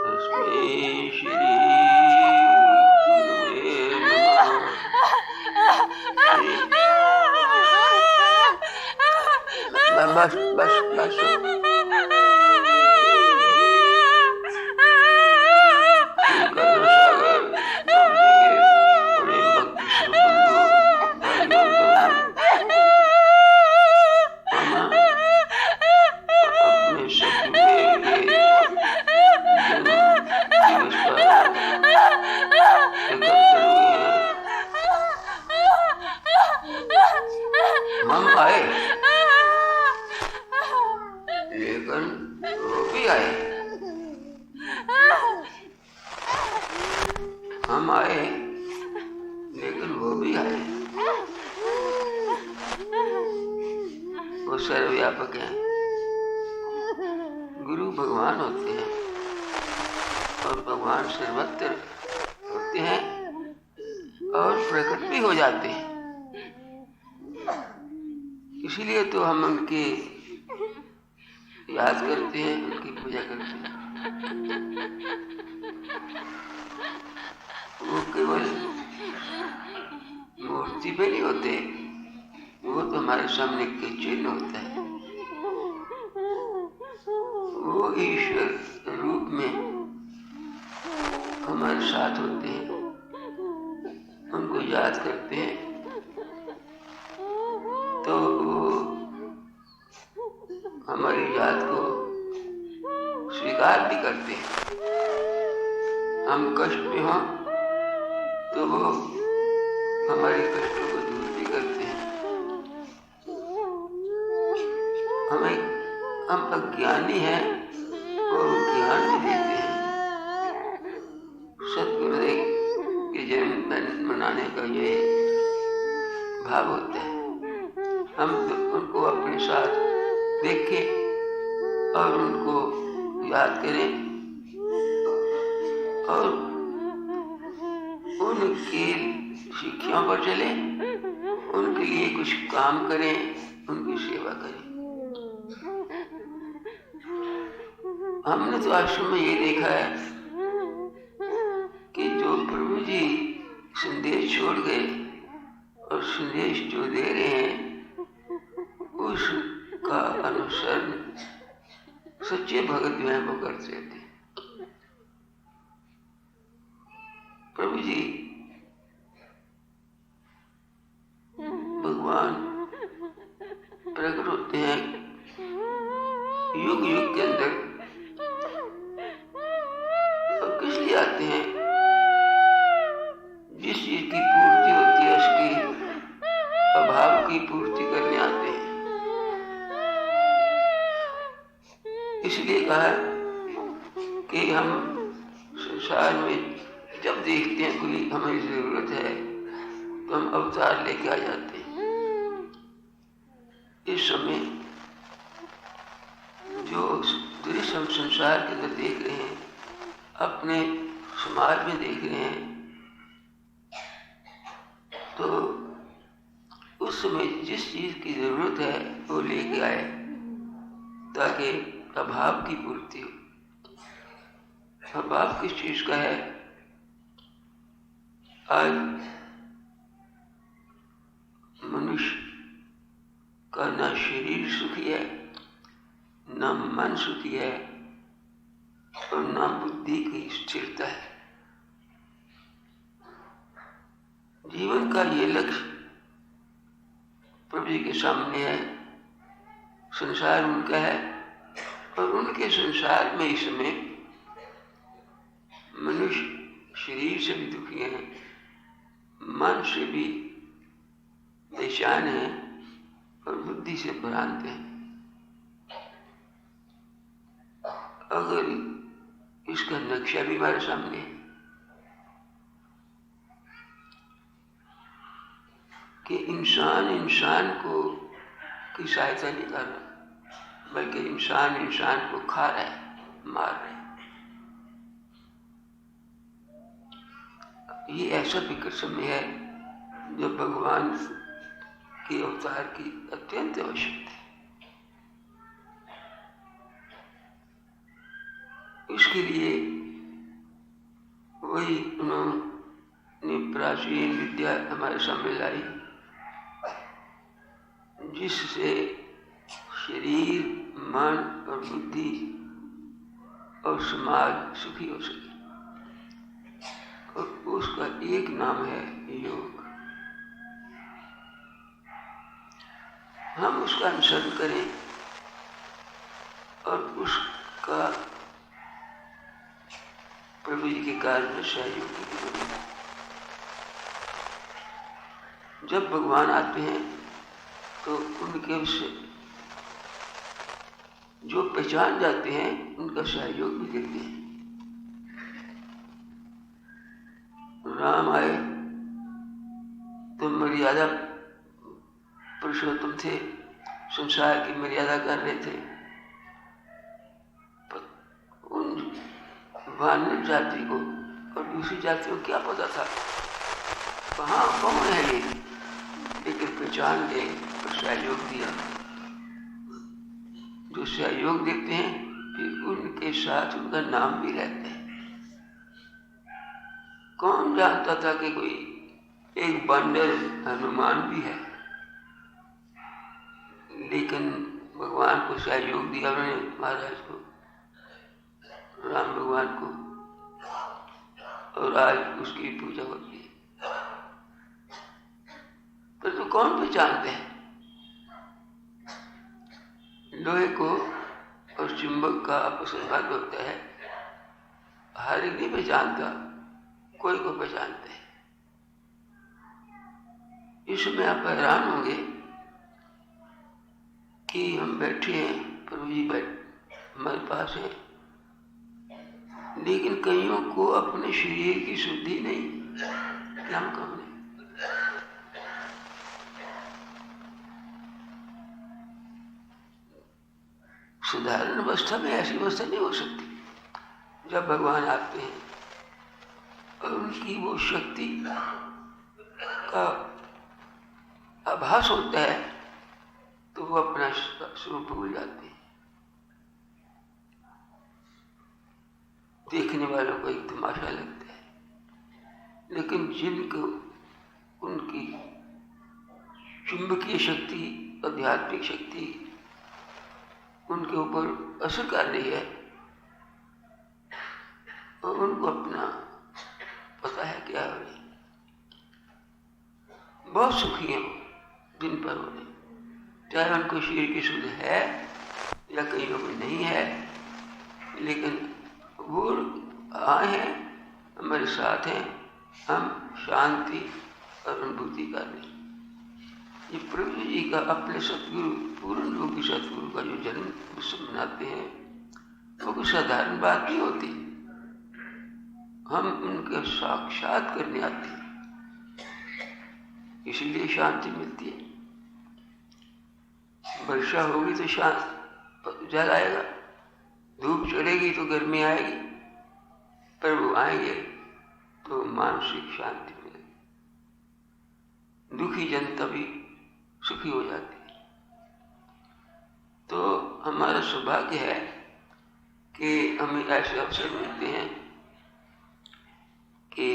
तस्मै श्री गुरुवे नमः। बस बस बस हम आए लेकिन वो भी आए। हम आए लेकिन वो भी आए। वो सर्वव्यापक हैं। गुरु भगवान होते हैं और भगवान सर्वत्र होते हैं और प्रकट भी हो जाते हैं। इसीलिए तो हम उनकी याद करते हैं, उनकी पूजा करते हैं। वो केवल मूर्ति पे नहीं होते, वो तो हमारे सामने के चिन्ह होता है। वो ईश्वर रूप में हमारे साथ होते हैं, उनको याद करते हैं तो वो हमारी याद को स्वीकार भी करते हैं। हम कष्ट में हों तो वो हमारे कष्टों को दूर भी करते हैं। हम अज्ञानी हैं और ज्ञान भी देते हैं। सतगुरुदेव के जन्म मनाने का ये भाव होता है। हम उनको अपने साथ देखें और उनको याद करें और उनकी शिक्षाओं पर चलें, उनके लिए कुछ काम करें, उनकी सेवा करें। हमने तो आश्रम में ये देखा है कि जो प्रभु जी संदेश छोड़ गए और संदेश जो दे रहे हैं उसका अनुसरण सच्चे भगत जो है वो करते थे। प्रभु जी भगवान प्रकट होते हैं युग युग के अंदर। और किस लिए आते हैं? जिस चीज की पूर्ति होती है उसकी अभाव की पूर्ति करने आते हैं। इसलिए कहा कि हम संसार में जब देखते हैं कोई हमें जरूरत है तो हम अवतार लेके आ जाते हैं। इस समय जो दृश्य हम संसार के अंदर देख रहे हैं, अपने समाज में देख रहे हैं, तो उस समय जिस चीज की जरूरत है वो लेके आए ताकि अभाव की पूर्ति हो। अभाव किस चीज का है? आज मनुष्य का न शरीर सुखी है, न मन सुखी है और न बुद्धि की स्थिरता है। जीवन का ये लक्ष्य प्रभु जी के सामने है। संसार उनका है और उनके संसार में इस समय मनुष्य शरीर से भी दुखी है, मन से भी बेचैन है और बुद्धि से भ्रांत है। अगर इसका नक्शा भी हमारे सामने है कि इंसान को की सहायता नहीं कर रहा, बल्कि इंसान को खा रहा है, मार रहा है। ये ऐसा विकट समय है जो भगवान के अवतार की अत्यंत आवश्यकता है। इसके लिए कोई उन्होंने प्राचीन विद्या हमारे सामने लाई जिससे शरीर, मन और बुद्धि और समाज सुखी हो सके, और उसका एक नाम है योग। हम उसका अनुसरण करें और उसका प्रभु जी के कार्य में सहयोग करें। जब भगवान आते हैं तो उनके से जो पहचान जाते हैं उनका सहयोग भी देते हैं। राम आए तो मर्यादा पुरुषोत्तम थे, संसार की मर्यादा कर रहे थे। उन वानर जाति को और दूसरी जातियों को क्या पता था कहाँ कौन है ये, लेकिन पहचान गए और सहयोग दिया। जो सहयोग देते हैं फिर उनके साथ उनका नाम भी रहता है। कौन जानता था कि कोई एक बंदर हनुमान भी है, लेकिन भगवान को सहयोग दिया उन्होंने, महाराज को, राम भगवान को, और आज उसकी पूजा होती है। पर तो कौन पहचानते हैं लोहे को और चुंबक का आपस में संबंध होता है, हर एक नहीं पहचानता, कोई को पहचानते हैं। इसमें आप हैरान होंगे कि हम बैठे हैं, प्रभु जी हमारे पास हैं, लेकिन कईयों को अपने शरीर की शुद्धि नहीं, क्या हम कम नहीं। साधारण अवस्था में ऐसी अवस्था नहीं हो सकती। जब भगवान आते हैं और उनकी वो शक्ति का आभास होता है तो वो अपना स्वरूप भूल जाते हैं। देखने वालों को एक तमाशा लगता है, लेकिन जिनको उनकी चुंबकीय शक्ति, आध्यात्मिक शक्ति उनके ऊपर असर कर रही है और उनको अपना पता है क्या हो रही, बहुत सुखी हैं दिन पर हो रही, चाहे उनको शरीर की शुद्ध है या कईयों को नहीं है, लेकिन वो आए हैं, हमारे साथ हैं, हम शांति और अनुभूति कर रहे हैं। ये प्रभु जी का अपने सतगुरु, पूर्ण योगी सतगुरु का जो जन्म उत्सव मनाते हैं वो कोई साधारण बात नहीं होती। हम उनके साक्षात करने आते हैं, इसलिए शांति मिलती है। वर्षा होगी तो जल आएगा, धूप चढ़ेगी तो गर्मी आएगी, पर वो आएंगे तो मानसिक शांति मिलेगी, दुखी जनता भी सुखी हो जाती है। तो हमारा सौभाग्य है कि हमें ऐसे अवसर मिलते हैं कि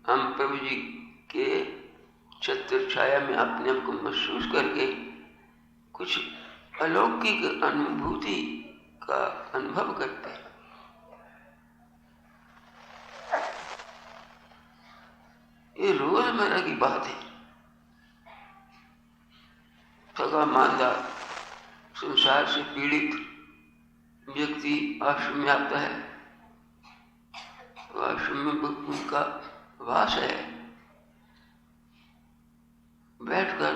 हम प्रभु जी के छत्र छाया में अपने आप को महसूस करके कुछ अलौकिक अनुभूति का अनुभव करते हैं। ये रोजमर्रा की बात है। थका मांदा संसार से पीड़ित व्यक्ति आश्रम में आता है, तो आश्रम में उनका वास है, बैठकर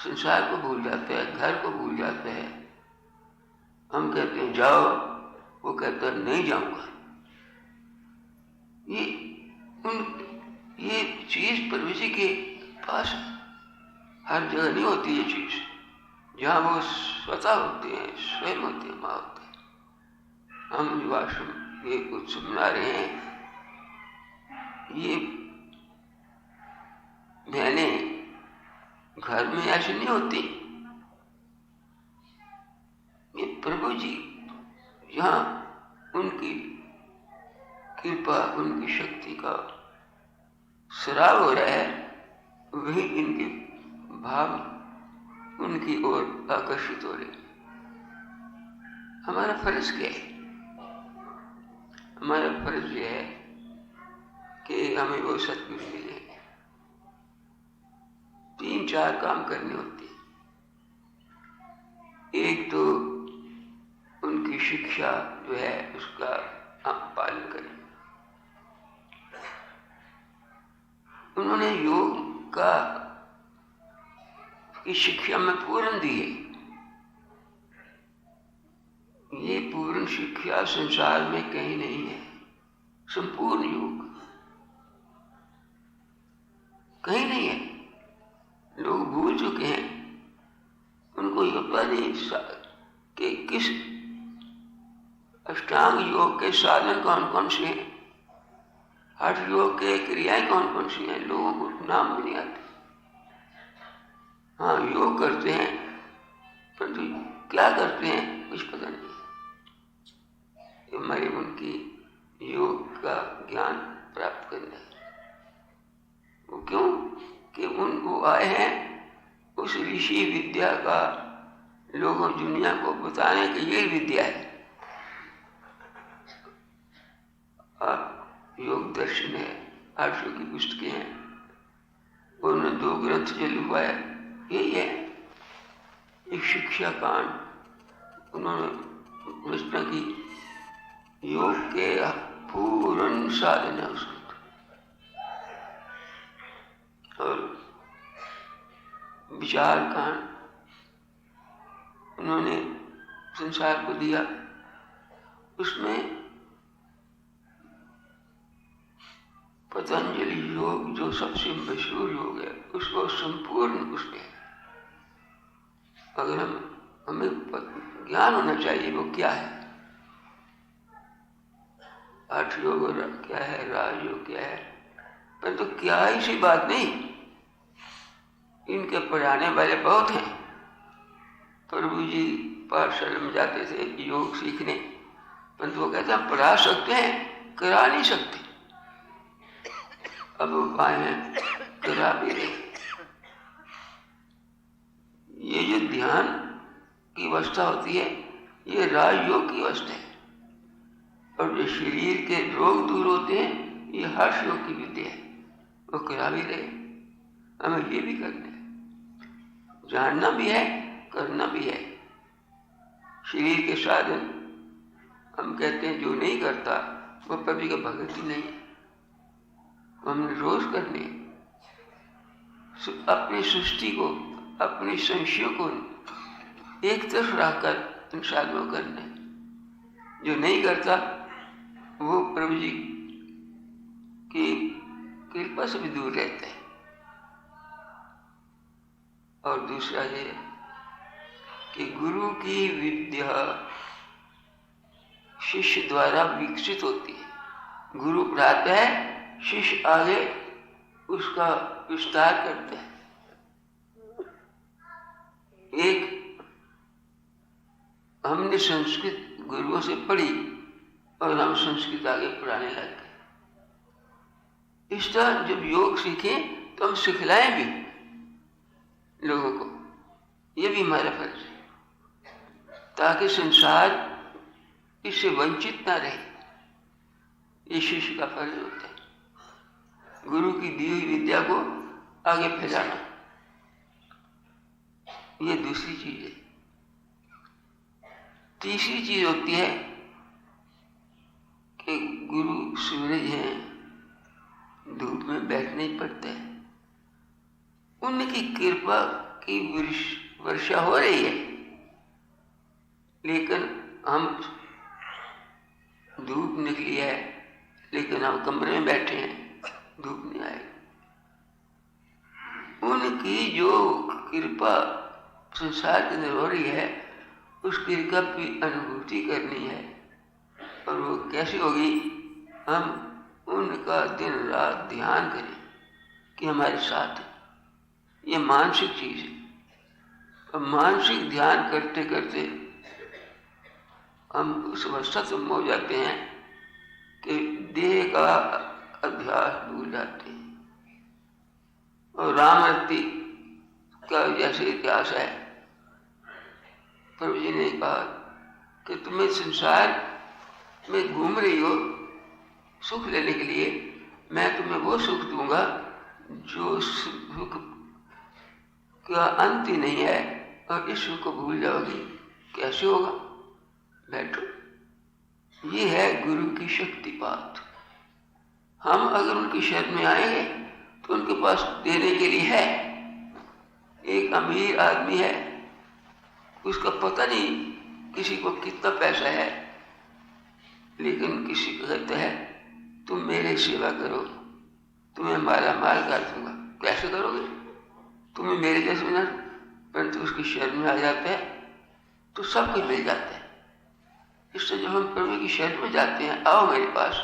संसार को भूल जाता है, घर को भूल जाता है। हम कहते हैं जाओ, वो कहता है नहीं जाऊंगा। ये चीज प्रभु जी के पास हर जगह नहीं होती। ये चीज जहाँ वो स्वतः होते हैं, स्वयं होते हैं, माँ होते हैं। हम जो आश्रम ये उत्सव मना रहे हैं, ये बहनें घर में ऐसी नहीं होती। ये प्रभु जी यहाँ उनकी कृपा, उनकी शक्ति का स्राव हो रहा है, वही इनके भाव उनकी ओर आकर्षित हो रहे। हमारा फर्ज क्या है? हमारा फर्ज यह है कि हमें वो सद्गुरु मिले। 3-4 काम करने होते हैं। एक तो उनकी शिक्षा जो है उसका हम पालन करें। उन्होंने योग का की शिक्षा में पूर्ण दी है। ये पूर्ण शिक्षा संसार में कहीं नहीं है। संपूर्ण योग कहीं नहीं है। लोग भूल चुके हैं, उनको ये पता नहीं कि किस अष्टांग योग के साधन कौन कौन से हैं, हठ योग के क्रियाएं कौन कौन सी हैं, लोगों को नाम भी नहीं आते। हाँ, योग करते हैं, परंतु क्या करते हैं कुछ पता नहीं। हमारे उनकी योग का ज्ञान प्राप्त करना है। वो क्यों? कि उनको आए हैं उस ऋषि विद्या का लोगों दुनिया को बताने की ये विद्या है। और योग दर्शन है, 800 की पुस्तकें हैं, उन्होंने 2 ग्रंथ जो लिखवाया यही है। एक शिक्षा कांड उन्होंने रचना की, योग के पूर्ण साधन है उसमें। और विचार कांड उन्होंने संसार को दिया, उसमें पतंजलि योग जो सबसे मशहूर योग है उसको संपूर्ण उसमें। अगर हमें ज्ञान होना चाहिए वो क्या है, हठ योग क्या है, राजयोग क्या है, परंतु तो क्या ऐसी बात नहीं। इनके पढ़ाने वाले बहुत हैं। प्रभु जी पाठशाला में जाते थे योग सीखने, परंतु वो कहते हैं पढ़ा सकते हैं, करा नहीं सकते। अब वो आए हैं, करा भी रहे। ये जो ध्यान की अवस्था होती है ये राजयोग की अवस्था है, और जो शरीर के रोग दूर होते हैं ये हर्ष योग की विद्या है। वो करा भी रहे, हमें ये भी करना है, जानना भी है, करना भी है। शरीर के साधन हम कहते हैं जो नहीं करता वो कभी का भगत ही नहीं है। हमने रोज करने, अपनी सृष्टि को, अपने संशयों को एक तरफ रखकर इन साधनों करने। जो नहीं करता वो प्रभु जी की कृपा से भी दूर रहता है। और दूसरा ये कि गुरु की विद्या शिष्य द्वारा विकसित होती है। गुरु पढ़ाता है, शिष्य आगे उसका विस्तार करता है। एक हमने संस्कृत गुरुओं से पढ़ी और हम संस्कृत आगे पढ़ाने लग गए। इस तरह जब योग सीखें तो हम सिखलाएं भी लोगों को। ये भी हमारा फर्ज है, ताकि संसार इससे वंचित ना रहे। ये शिष्य का फर्ज होता है, गुरु की दी हुई विद्या को आगे फैलाना। ये दूसरी चीज है। तीसरी चीज होती है कि गुरु सूरज हैं, धूप में बैठना ही पड़ता है। उनकी कृपा की वर्षा हो रही है, लेकिन हम धूप निकली है, लेकिन हम कमरे में बैठे हैं, धूप नहीं आएगी। उनकी जो कृपा संसार के अंदर हो रही है, उस कृपा की अनुभूति करनी है। और वो कैसे होगी? हम उनका दिन रात ध्यान करें कि हमारे साथ है। ये मानसिक चीज है। और मानसिक ध्यान करते करते हम उस अवस्था से हो जाते हैं कि देह का अभ्यास भूल जाते हैं। और रामरती का जैसे इतिहास है, प्रभु जी ने कहा कि तुम्हें संसार में घूम रही हो सुख लेने के लिए, मैं तुम्हें वो सुख दूंगा जो सुख का अंत ही नहीं है, और इस सुख को भूल जाओगी। कैसे होगा? बैठो। ये है गुरु की शक्तिपात। हम अगर उनकी शरण में आएंगे तो उनके पास देने के लिए है। एक अमीर आदमी है, उसका पता नहीं किसी को कितना पैसा है, लेकिन किसी को कहता है तुम मेरी सेवा करो, तुम्हें माला माल कर दूंगा। कैसे करोगे? तुम्हें मेरे जैसे बिना, परंतु उसकी शरण में आ जाता है तो सब कुछ मिल जाता है। इससे जब हम प्रभु की शरण में जाते हैं, आओ मेरे पास,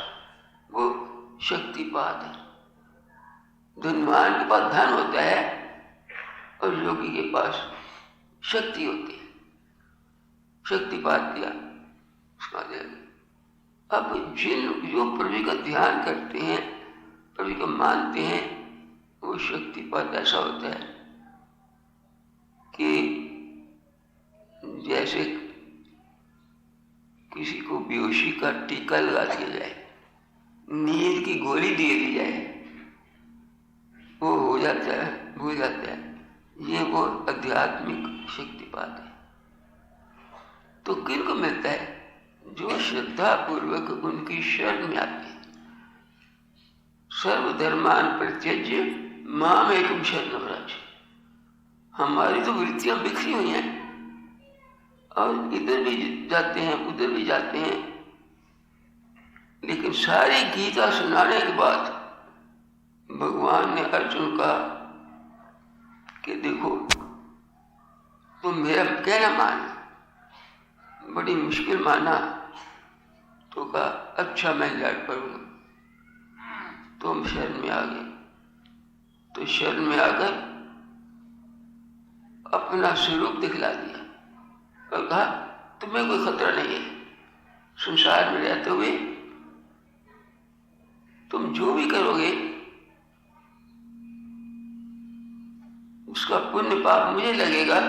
वो शक्तिपात है। धनवान के पास धन होता है और योगी के पास शक्ति होती है। शक्तिपात दिया उसका देगा। अब जो प्रभु का ध्यान करते हैं, प्रभु को मानते हैं, वो शक्तिपात ऐसा होता है कि जैसे किसी को बेहोशी का टीका लगा दिया जाए, नींद की गोली दे दी जाए, वो हो जाता है, भूल जाता है। ये वो आध्यात्मिक शक्तिपात है। तो किनको मिलता है? जो श्रद्धा पूर्वक उनकी शरण में आते हैं। सर्वधर्मान परित्यज्य माम एकम शरणम व्रज। हमारी तो वृत्तियां बिखरी हुई हैं और इधर भी जाते हैं उधर भी जाते हैं, लेकिन सारी गीता सुनाने के बाद भगवान ने अर्जुन कहा कि देखो तुम मेरा कहना माना। बड़ी मुश्किल माना तो कहा अच्छा मैं लड़ पड़ूंगा। तुम शरण में आ गए तो शरण में आकर अपना स्वरूप दिखला दिया और कहा तुम्हें कोई खतरा नहीं है। संसार में रहते हुए तुम जो भी करोगे उसका पुण्य पाप मुझे लगेगा।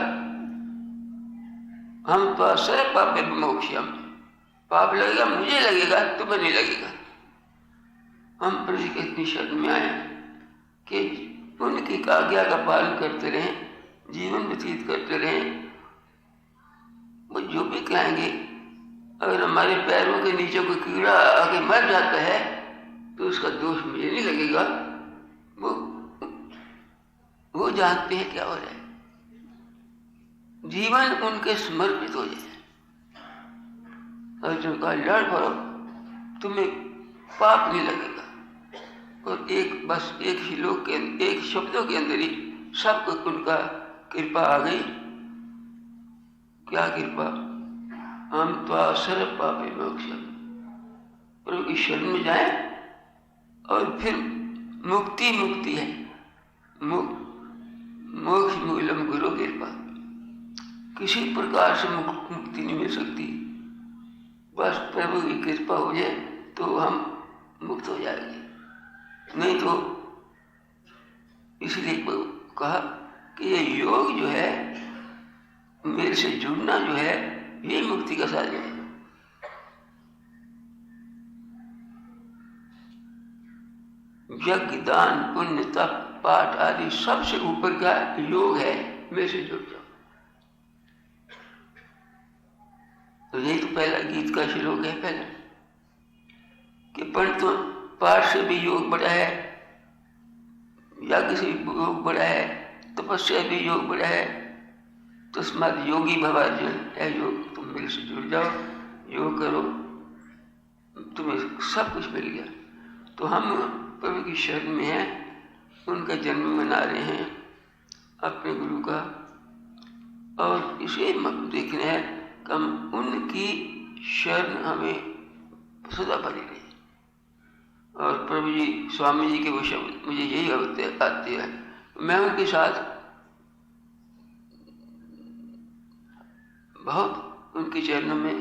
हम तो असर पाप मोक्षम, पाप लगेगा मुझे लगेगा, तुम्हें नहीं लगेगा। हम प्रभु की इतनी शरण में आए कि उनकी आज्ञा का पालन करते रहें, जीवन व्यतीत करते रहें। वो जो भी कहेंगे, अगर हमारे पैरों के नीचे कोई कीड़ा आके मर जाता है तो उसका दोष मुझे नहीं लगेगा। वो जानते हैं क्या हो रहा है। जीवन उनके समर्पित हो जाए। अर्जुन का लड़ पड़ो, तुम्हें पाप नहीं लगेगा। और एक श्लोक के, एक शब्दों के अंदर ही सबको उनका कृपा आ गई। क्या कृपा? हम तो सर्व पापी मोक्षम। प्रभु की शरण में जाए और फिर मुक्ति है। मोक्ष मूलम गुरु कृपा। किसी प्रकार से मुक्ति नहीं मिल सकती, बस प्रभु की कृपा हो जाए तो हम मुक्त हो जाएंगे। नहीं तो इसलिए कहा कि ये योग जो है, मेरे से जुड़ना जो है, ये मुक्ति का साधन है। यज्ञ दान पुण्य तप पाठ आदि सबसे ऊपर का योग है, मेरे से जुड़ जाओ। तो यही तो पहला गीत का श्लोक है पहले कि परंतु पाठ से भी योग बड़ा है, यज्ञ से भी योग बड़ा है, तपस्या भी योग बड़ा है। तस्मात् योगी भव अर्जुन, है योग, तुम मेरे से जुड़ जाओ, योग करो, तुम्हें सब कुछ मिल गया। तो हम प्रभु की शरण में हैं, उनका जन्म मना रहे हैं अपने गुरु का, और इसे देखना है कि हम उनकी शरण हमें सदा बनी रहे। और प्रभु जी, स्वामी जी के वो शब्द मुझे यही आते हैं। मैं उनके साथ बहुत उनके चरणों में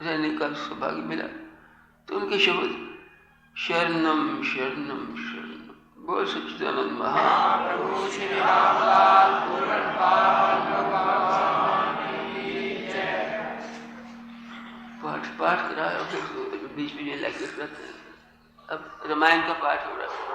रहने का सौभाग्य मिला। तो उनके शब्द शरणम शरणम शरणम। बोल सच्चिदानंद महाप्रभु श्री रामलाल पूरनपाल भगवान की जय। पाठ कराया, फिर बीच में लगे रहते हैं। अब रामायण का पाठ हो रहा है।